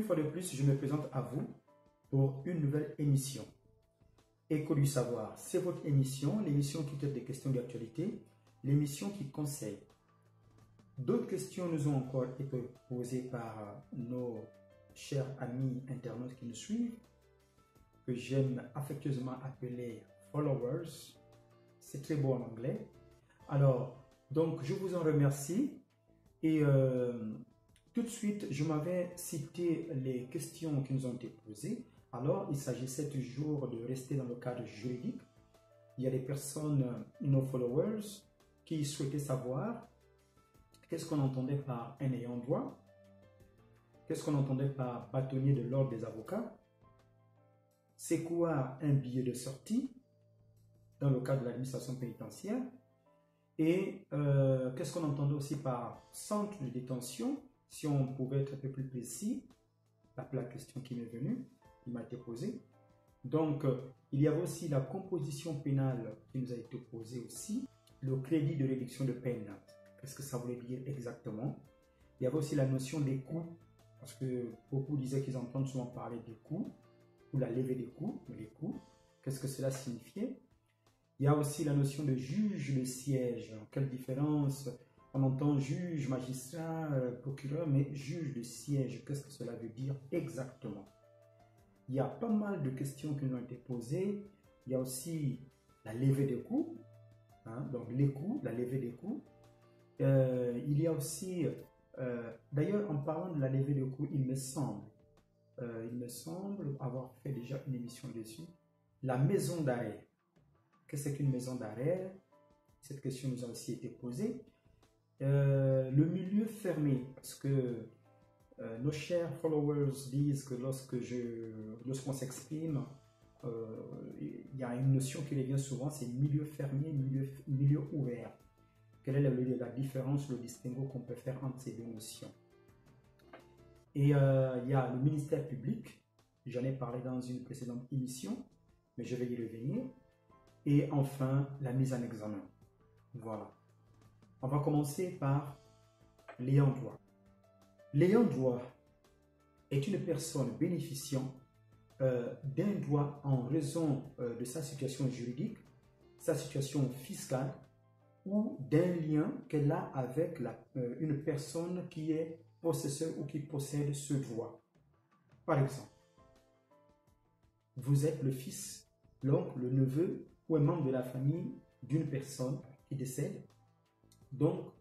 fois de plus, je me présente à vous pour une nouvelle émission. Écho du savoir, c'est votre émission, l'émission qui traite des questions d'actualité, l'émission qui conseille. D'autres questions nous ont encore été posées par nos chers amis internautes qui nous suivent, que j'aime affectueusement appeler followers. C'est très beau en anglais. Alors, donc, je vous en remercie. Et tout de suite, je m'avais cité les questions qui nous ont été posées. Alors, il s'agissait toujours de rester dans le cadre juridique. Il y a des personnes, nos followers, qui souhaitaient savoir qu'est-ce qu'on entendait par un ayant droit, qu'est-ce qu'on entendait par bâtonnier de l'ordre des avocats, c'est quoi un billet de sortie dans le cadre de l'administration pénitentiaire, et qu'est-ce qu'on entendait aussi par centre de détention, si on pouvait être un peu plus précis, la question qui m'est venue, qui m'a été posée. Donc, il y avait aussi la composition pénale qui nous a été posée aussi, le crédit de réduction de peine. Qu'est-ce que ça voulait dire exactement? Il y avait aussi la notion des coûts, parce que beaucoup disaient qu'ils entendent souvent parler des coûts, ou la levée des coûts, mais les coûts, qu'est-ce que cela signifiait? Il y a aussi la notion de juge de siège. Quelle différence? On entend juge, magistrat, procureur, mais juge de siège, qu'est-ce que cela veut dire exactement? Il y a pas mal de questions qui nous ont été posées. Il y a aussi la levée des coûts, donc les coûts, la levée des coûts. Il y a aussi, d'ailleurs en parlant de la levée des coûts, il me semble avoir fait déjà une émission dessus, la maison d'arrêt. Qu'est-ce qu'une maison d'arrêt? Cette question nous a aussi été posée. Le milieu fermé, parce que nos chers followers disent que lorsqu'on s'exprime, il y a une notion qui revient souvent, c'est milieu fermé, milieu ouvert. Quelle est la différence, le distinguo qu'on peut faire entre ces deux notions? Et il y a le ministère public, j'en ai parlé dans une précédente émission, mais je vais y revenir. Et enfin, la mise en examen. Voilà. On va commencer par l'ayant droit. L'ayant droit est une personne bénéficiant d'un droit en raison de sa situation juridique, sa situation fiscale ou d'un lien qu'elle a avec une personne qui est possesseur ou qui possède ce droit. Par exemple, vous êtes le fils, l'oncle, le neveu ou un membre de la famille d'une personne qui décède. Donc,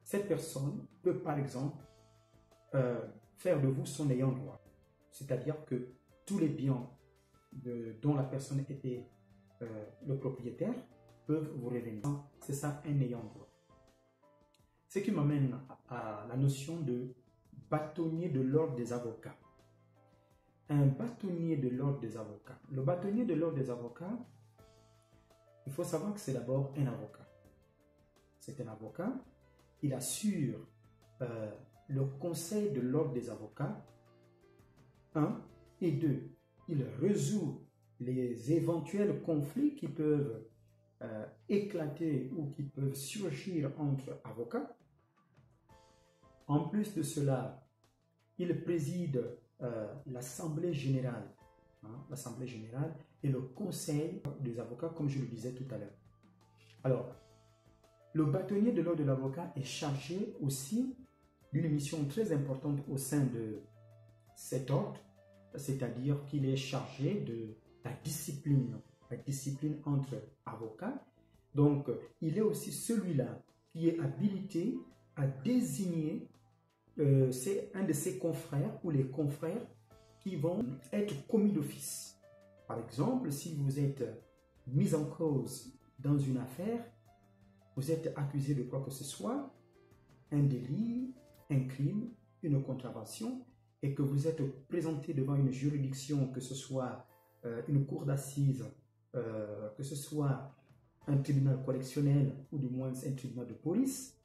cette personne peut par exemple faire de vous son ayant droit. C'est-à-dire que tous les biens dont la personne était le propriétaire peuvent vous revenir. C'est ça un ayant droit. Ce qui m'amène à la notion de bâtonnier de l'ordre des avocats. Un bâtonnier de l'ordre des avocats. Le bâtonnier de l'ordre des avocats, il faut savoir que c'est d'abord un avocat. C'est un avocat. Il assure le conseil de l'ordre des avocats. 1. Et 2. Il résout les éventuels conflits qui peuvent éclater ou qui peuvent surgir entre avocats. En plus de cela, il préside l'Assemblée générale. L'Assemblée générale et le conseil des avocats, comme je le disais tout à l'heure. Alors, le bâtonnier de l'ordre de l'avocat est chargé aussi d'une mission très importante au sein de cet ordre, c'est-à-dire qu'il est chargé de la discipline entre avocats. Donc, il est aussi celui-là qui est habilité à désigner c'est un de ses confrères ou les confrères qui vont être commis d'office. Par exemple, si vous êtes mis en cause dans une affaire, vous êtes accusé de quoi que ce soit, un délit, un crime, une contravention, et que vous êtes présenté devant une juridiction, que ce soit une cour d'assises, que ce soit un tribunal correctionnel ou du moins un tribunal de police,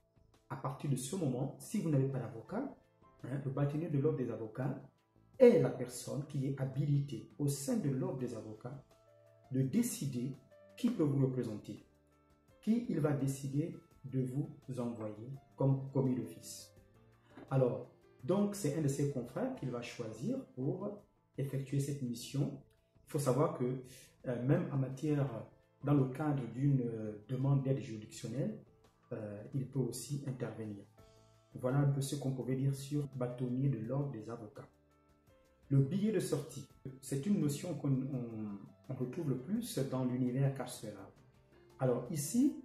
à partir de ce moment, si vous n'avez pas d'avocat, le bâtonnier de l'ordre des avocats est la personne qui est habilitée au sein de l'ordre des avocats de décider qui peut vous représenter, qui il va décider de vous envoyer comme commis d'office. Alors, Donc, c'est un de ses confrères qu'il va choisir pour effectuer cette mission. Il faut savoir que même en matière, dans le cadre d'une demande d'aide juridictionnelle, il peut aussi intervenir. Voilà un peu ce qu'on pouvait dire sur bâtonnier de l'ordre des avocats. Le billet de sortie, c'est une notion qu'on retrouve le plus dans l'univers carcéral. Alors ici,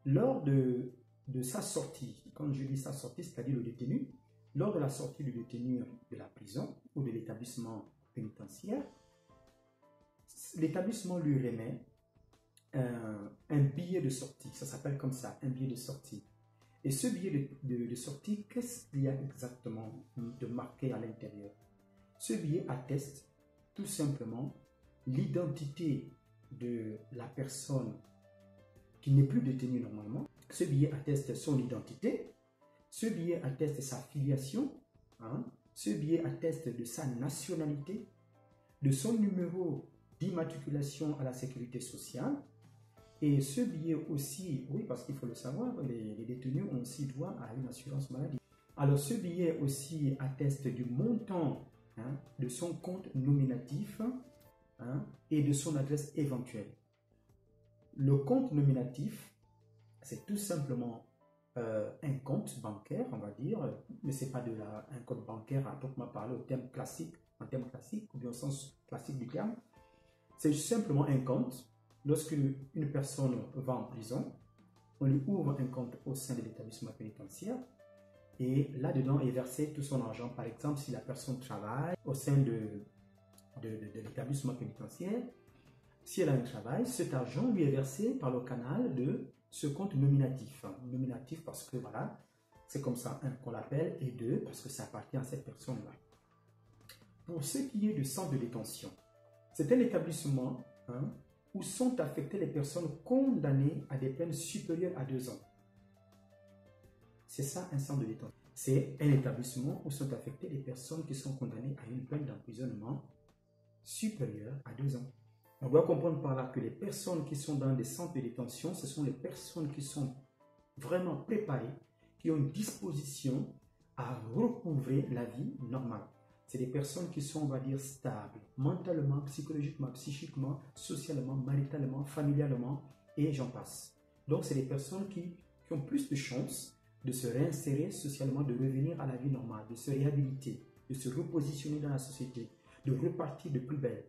lors de sa sortie, quand je dis sa sortie, c'est-à-dire le détenu, lors de la sortie du détenu de la prison ou de l'établissement pénitentiaire, l'établissement lui remet un billet de sortie. Ça s'appelle comme ça, un billet de sortie. Et ce billet de sortie, qu'est-ce qu'il y a exactement de marqué à l'intérieur? Ce billet atteste tout simplement l'identité de la personne qui n'est plus détenue normalement. Ce billet atteste son identité. Ce billet atteste sa filiation. Ce billet atteste de sa nationalité, de son numéro d'immatriculation à la sécurité sociale. Et ce billet aussi, oui, parce qu'il faut le savoir, les détenus ont aussi droit à une assurance maladie. Alors ce billet aussi atteste du montant de son compte nominatif et de son adresse éventuelle. Le compte nominatif, c'est tout simplement un compte bancaire, on va dire, mais ce n'est pas un compte bancaire à proprement parler en termes classiques ou bien au sens classique du terme. C'est simplement un compte. Lorsque une personne va en prison, on lui ouvre un compte au sein de l'établissement pénitentiaire et là-dedans est versé tout son argent. Par exemple, si la personne travaille au sein de l'établissement pénitentiaire, si elle a un travail, cet argent lui est versé par le canal de ce compte nominatif. Nominatif parce que voilà, c'est comme ça, un, qu'on l'appelle, et deux, parce que ça appartient à cette personne-là. Pour ce qui est du centre de détention, c'est un établissement où sont affectées les personnes condamnées à des peines supérieures à 2 ans. C'est ça un centre de détention. C'est un établissement où sont affectées les personnes qui sont condamnées à une peine d'emprisonnement supérieure à 2 ans. On doit comprendre par là que les personnes qui sont dans des centres de détention, ce sont les personnes qui sont vraiment préparées, qui ont une disposition à recouvrer la vie normale. C'est des personnes qui sont, on va dire, stables, mentalement, psychologiquement, psychiquement, socialement, maritalement, familialement, et j'en passe. Donc, c'est des personnes qui ont plus de chances de se réinsérer socialement, de revenir à la vie normale, de se réhabiliter, de se repositionner dans la société, de repartir de plus belle.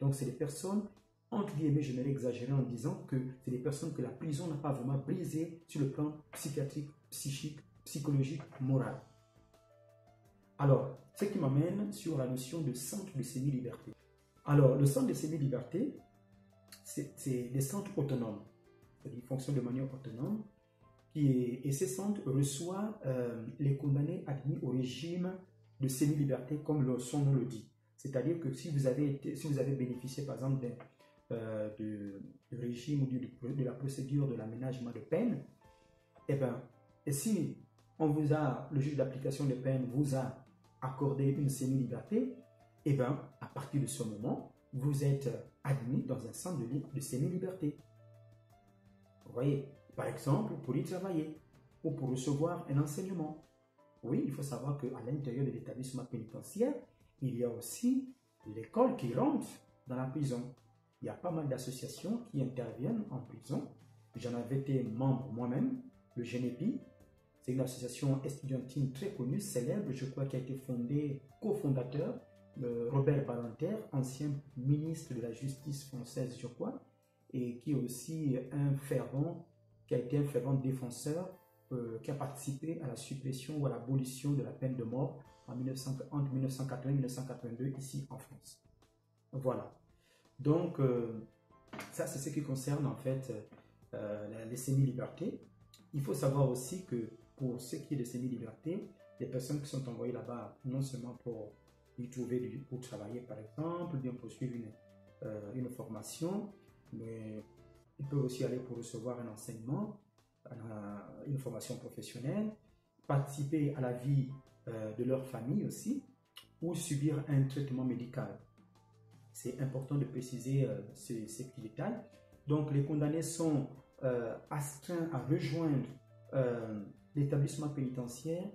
Donc, c'est des personnes, entre guillemets, je n'aurais exagéré en disant que c'est des personnes que la prison n'a pas vraiment brisées sur le plan psychiatrique, psychique, psychologique, moral. Alors, ce qui m'amène sur la notion de centre de semi-liberté. Alors, le centre de semi-liberté, c'est des centres autonomes. Ils fonctionnent de manière autonome. Et ces centres reçoivent les condamnés admis au régime de semi-liberté, comme son nom le dit. C'est-à-dire que si vous avez bénéficié, par exemple, du régime ou de la procédure de l'aménagement de peine, et si le juge d'application des peines vous a accordé une semi-liberté, à partir de ce moment, vous êtes admis dans un centre de semi-liberté. Vous voyez, par exemple, pour y travailler ou pour recevoir un enseignement. Oui, il faut savoir qu'à l'intérieur de l'établissement pénitentiaire, il y a aussi l'école qui rentre dans la prison. Il y a pas mal d'associations qui interviennent en prison. J'en avais été membre moi-même, le GENEPI. C'est une association estudiantine très connue, célèbre, je crois, qui a été fondée, cofondateur, Robert Badinter, ancien ministre de la Justice française, je crois, et qui est aussi qui a été un fervent défenseur, qui a participé à la suppression ou à l'abolition de la peine de mort entre 1980 et 1982 ici en France. Voilà. Donc, ça c'est ce qui concerne en fait les semi-libertés. Il faut savoir aussi que pour ce qui est de semi-liberté, les personnes qui sont envoyées là-bas, non seulement pour y trouver pour travailler par exemple, bien pour suivre une formation, mais ils peuvent aussi aller pour recevoir un enseignement, une formation professionnelle, participer à la vie de leur famille aussi, ou subir un traitement médical. C'est important de préciser ces petits détails. Donc, les condamnés sont astreints à rejoindre l'établissement pénitentiaire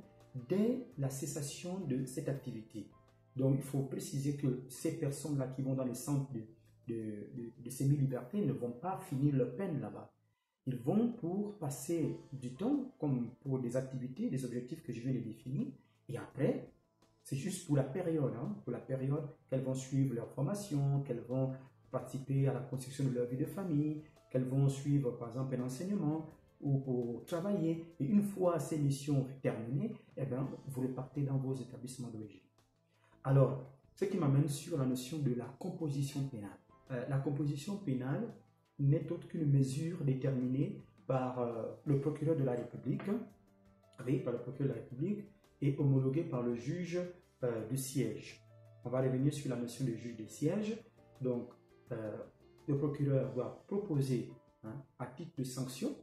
dès la cessation de cette activité. Donc, il faut préciser que ces personnes-là qui vont dans les centres de semi-liberté ne vont pas finir leur peine là-bas. Ils vont pour passer du temps, comme pour des activités, des objectifs que je viens de définir, et après, c'est juste pour la période, qu'elles vont suivre leur formation, qu'elles vont participer à la construction de leur vie de famille, qu'elles vont suivre par exemple un enseignement ou pour travailler. Et une fois ces missions terminées, eh bien, vous repartez dans vos établissements d'origine. Alors, ce qui m'amène sur la notion de la composition pénale. La composition pénale n'est autre qu'une mesure déterminée par le procureur de la République, et homologuée par le juge du siège. On va revenir sur la notion de juge de siège. Donc, le procureur doit proposer à titre de sanction,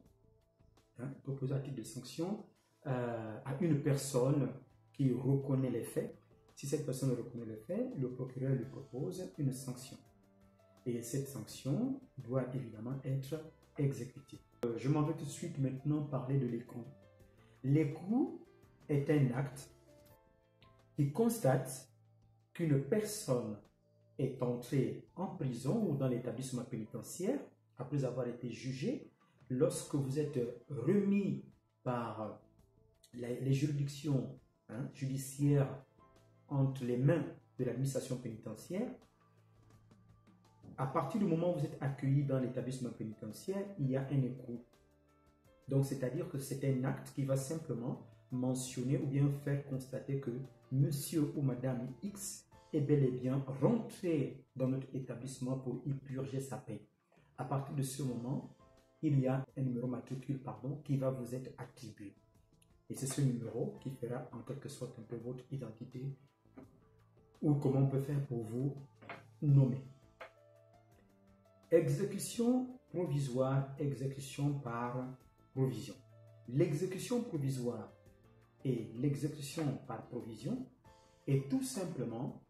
à une personne qui reconnaît les faits. Si cette personne reconnaît les faits, le procureur lui propose une sanction. Et cette sanction doit évidemment être exécutée. Je m'en vais tout de suite maintenant parler de l'écrou. L'écrou est un acte qui constate qu'une personne est entrée en prison ou dans l'établissement pénitentiaire après avoir été jugée. Lorsque vous êtes remis par les juridictions judiciaires entre les mains de l'administration pénitentiaire, à partir du moment où vous êtes accueilli dans l'établissement pénitentiaire, il y a un écrou. Donc, c'est-à-dire que c'est un acte qui va simplement mentionner ou bien faire constater que monsieur ou madame X est bel et bien rentré dans notre établissement pour y purger sa peine. À partir de ce moment, il y a un numéro matricule qui va vous être attribué. Et c'est ce numéro qui fera en quelque sorte un peu votre identité ou comment on peut faire pour vous nommer. Exécution provisoire, exécution par provision. L'exécution provisoire et l'exécution par provision est tout simplement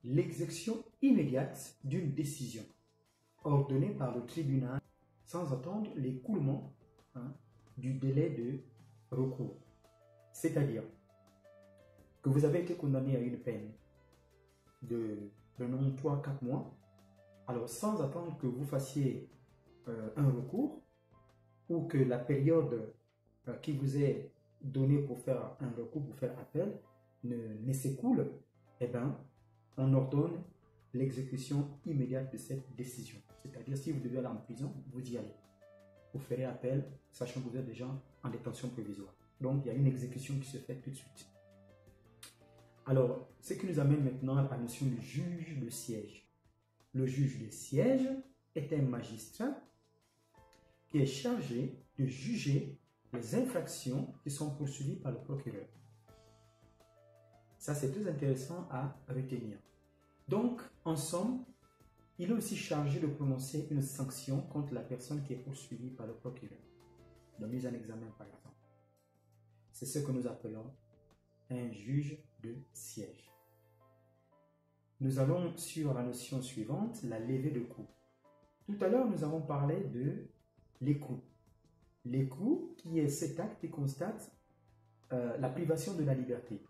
l'exécution immédiate d'une décision ordonnée par le tribunal sans attendre l'écoulement du délai de recours. C'est-à-dire que vous avez été condamné à une peine de 3-4 mois, alors sans attendre que vous fassiez un recours ou que la période qui vous est donnée pour faire un recours, pour faire appel, ne s'écoule, eh bien, on ordonne l'exécution immédiate de cette décision. C'est-à-dire, si vous devez aller en prison, vous y allez. Vous ferez appel, sachant que vous êtes déjà en détention provisoire. Donc, il y a une exécution qui se fait tout de suite. Alors, ce qui nous amène maintenant à la notion du juge de siège. Le juge de siège est un magistrat qui est chargé de juger les infractions qui sont poursuivies par le procureur. Ça, c'est très intéressant à retenir. Donc, en somme, il est aussi chargé de prononcer une sanction contre la personne qui est poursuivie par le procureur. De mise en examen, par exemple. C'est ce que nous appelons un juge de siège. Nous allons sur la notion suivante, la levée de coûts. Tout à l'heure, nous avons parlé de l'écrou. L'écrou qui est cet acte qui constate la privation de la liberté,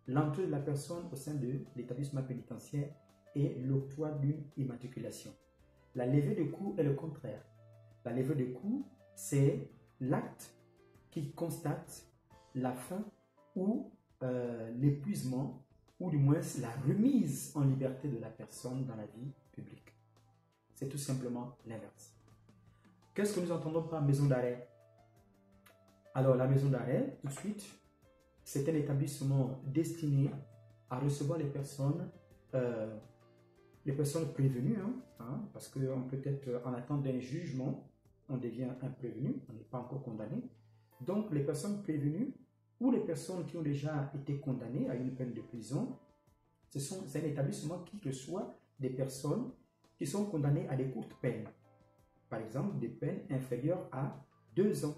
l'entrée de la personne au sein de l'établissement pénitentiaire et l'octroi d'une immatriculation. La levée de coûts est le contraire. La levée de coûts, c'est l'acte qui constate la fin ou l'épuisement ou du moins la remise en liberté de la personne dans la vie publique. C'est tout simplement l'inverse. Qu'est-ce que nous entendons par maison d'arrêt? Alors, la maison d'arrêt, tout de suite, c'est un établissement destiné à recevoir les personnes prévenues, parce qu'on peut être en attente d'un jugement, on devient un prévenu, on n'est pas encore condamné. Donc, les personnes prévenues ou les personnes qui ont déjà été condamnées à une peine de prison, c'est un établissement qui reçoit des personnes qui sont condamnées à des courtes peines. Par exemple, des peines inférieures à 2 ans.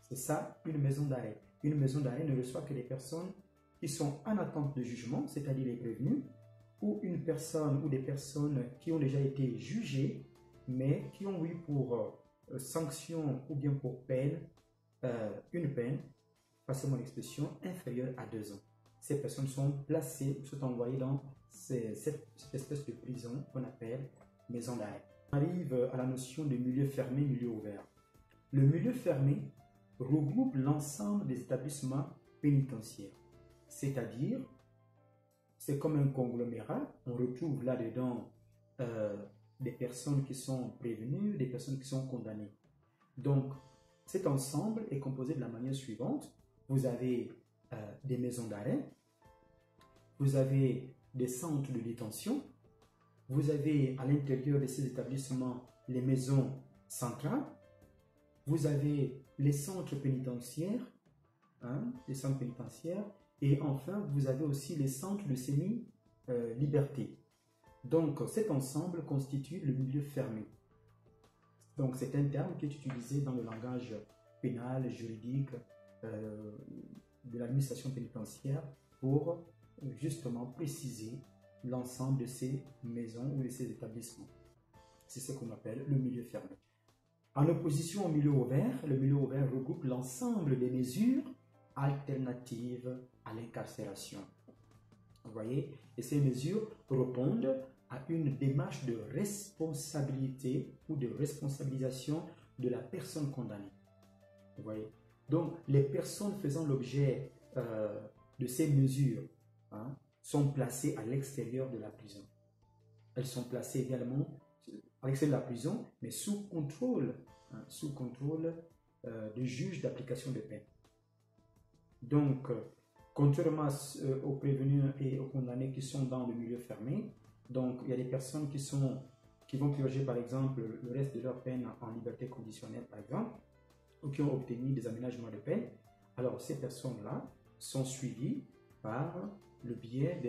C'est ça, une maison d'arrêt. Une maison d'arrêt ne reçoit que des personnes qui sont en attente de jugement, c'est-à-dire les prévenus, ou une personne ou des personnes qui ont déjà été jugées, mais qui ont eu pour sanction ou bien pour peine, une peine passez-moi l'expression, inférieure à 2 ans. Ces personnes sont placées, sont envoyées dans cette espèce de prison qu'on appelle maison d'arrêt. On arrive à la notion de milieu fermé, milieu ouvert. Le milieu fermé regroupe l'ensemble des établissements pénitentiaires, c'est-à-dire, c'est comme un conglomérat, on retrouve là-dedans des personnes qui sont prévenues, des personnes qui sont condamnées. Donc, cet ensemble est composé de la manière suivante. Vous avez des maisons d'arrêt, vous avez des centres de détention, vous avez à l'intérieur de ces établissements les maisons centrales, vous avez les centres pénitentiaires, et enfin, vous avez aussi les centres de semi-liberté. Donc, cet ensemble constitue le milieu fermé. Donc, c'est un terme qui est utilisé dans le langage pénal, juridique, de l'administration pénitentiaire pour justement préciser l'ensemble de ces maisons ou de ces établissements. C'est ce qu'on appelle le milieu fermé. En opposition au milieu ouvert, le milieu ouvert regroupe l'ensemble des mesures alternatives à l'incarcération. Vous voyez? Et ces mesures répondent à une démarche de responsabilité ou de responsabilisation de la personne condamnée. Vous voyez? Donc, les personnes faisant l'objet de ces mesures sont placées à l'extérieur de la prison. Elles sont placées également à l'extérieur de la prison, mais sous contrôle du juge d'application de peine. Donc, contrairement aux prévenus et aux condamnés qui sont dans le milieu fermé, donc il y a des personnes qui vont purger par exemple le reste de leur peine en liberté conditionnelle par exemple, ou qui ont obtenu des aménagements de peine. Alors ces personnes-là sont suivies par le biais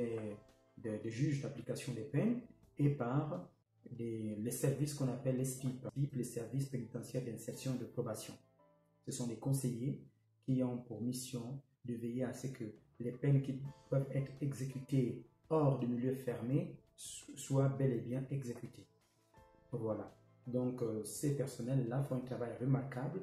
des juges d'application des peines et par les services qu'on appelle les SPIP, les services pénitentiaires d'insertion et de probation. Ce sont des conseillers qui ont pour mission de veiller à ce que les peines qui peuvent être exécutées hors du milieu fermé soient bel et bien exécutées. Voilà. Donc, ces personnels-là font un travail remarquable.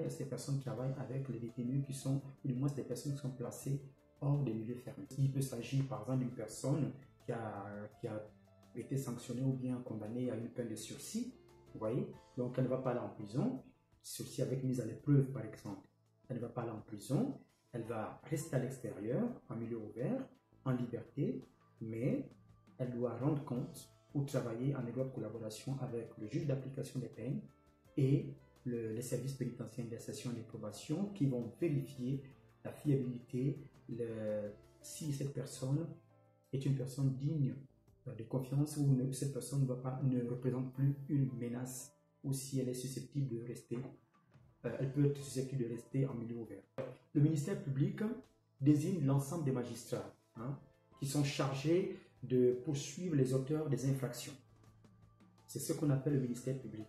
Ces personnes travaillent avec les détenus qui sont, ou du moins des personnes qui sont placées hors des milieux fermés. Il peut s'agir par exemple d'une personne qui a été sanctionnée ou bien condamnée à une peine de sursis. Vous voyez? Donc, elle ne va pas aller en prison, sursis avec mise à l'épreuve par exemple. Elle ne va pas aller en prison, elle va rester à l'extérieur, en milieu ouvert, en liberté, mais elle doit rendre compte ou travailler en étroite collaboration avec le juge d'application des peines et les services pénitentiaires d'insertion et de probation qui vont vérifier la fiabilité, si cette personne est une personne digne de confiance ou cette personne ne représente plus une menace ou si elle est susceptible de rester. Elle peut être susceptible de rester en milieu ouvert. Le ministère public désigne l'ensemble des magistrats qui sont chargés de poursuivre les auteurs des infractions. C'est ce qu'on appelle le ministère public.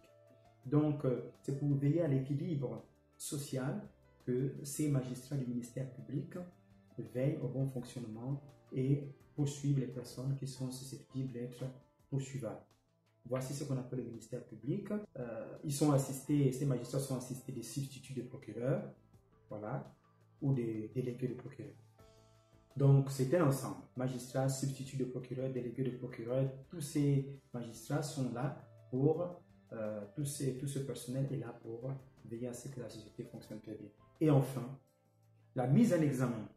Donc, c'est pour veiller à l'équilibre social que ces magistrats du ministère public veillent au bon fonctionnement et poursuivent les personnes qui sont susceptibles d'être poursuivables. Voici ce qu'on appelle le ministère public. Ces magistrats sont assistés des substituts de procureurs, voilà, ou des délégués de procureurs. Donc, c'est un ensemble. Magistrats, substituts de procureurs, délégués de procureurs, tous ces magistrats sont là pour, tout ce personnel est là pour veiller à ce que la société fonctionne très bien. Et enfin, la mise en examen.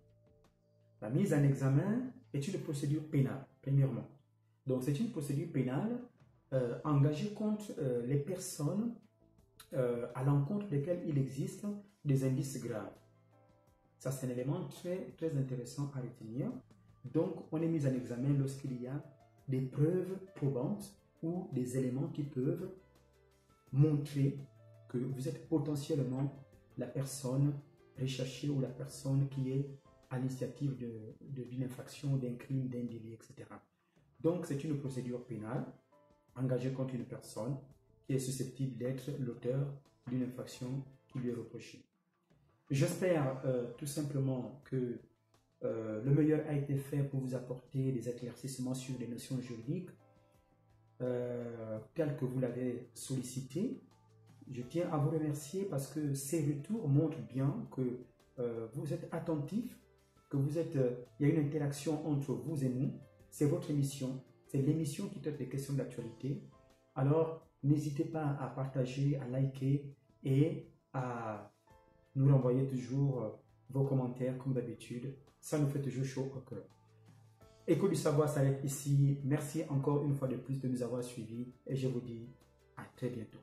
La mise en examen est une procédure pénale, premièrement. Donc, c'est une procédure pénale engagée contre les personnes à l'encontre desquelles il existe des indices graves. Ça, c'est un élément très, très intéressant à retenir. Donc, on est mis en examen lorsqu'il y a des preuves probantes ou des éléments qui peuvent montrer que vous êtes potentiellement la personne recherchée ou la personne qui est à l'initiative d'une infraction, d'un crime, d'un délit, etc. Donc, c'est une procédure pénale engagée contre une personne qui est susceptible d'être l'auteur d'une infraction qui lui est reprochée. J'espère tout simplement que le meilleur a été fait pour vous apporter des éclaircissements sur les notions juridiques telles que vous l'avez sollicité. Je tiens à vous remercier parce que ces retours montrent bien que vous êtes attentif, que il y a une interaction entre vous et nous. C'est votre émission, c'est l'émission qui traite des questions d'actualité. Alors, n'hésitez pas à partager, à liker et à nous renvoyer toujours vos commentaires comme d'habitude. Ça nous fait toujours chaud au cœur. Écho du savoir s'arrête ici. Merci encore une fois de plus de nous avoir suivis et je vous dis à très bientôt.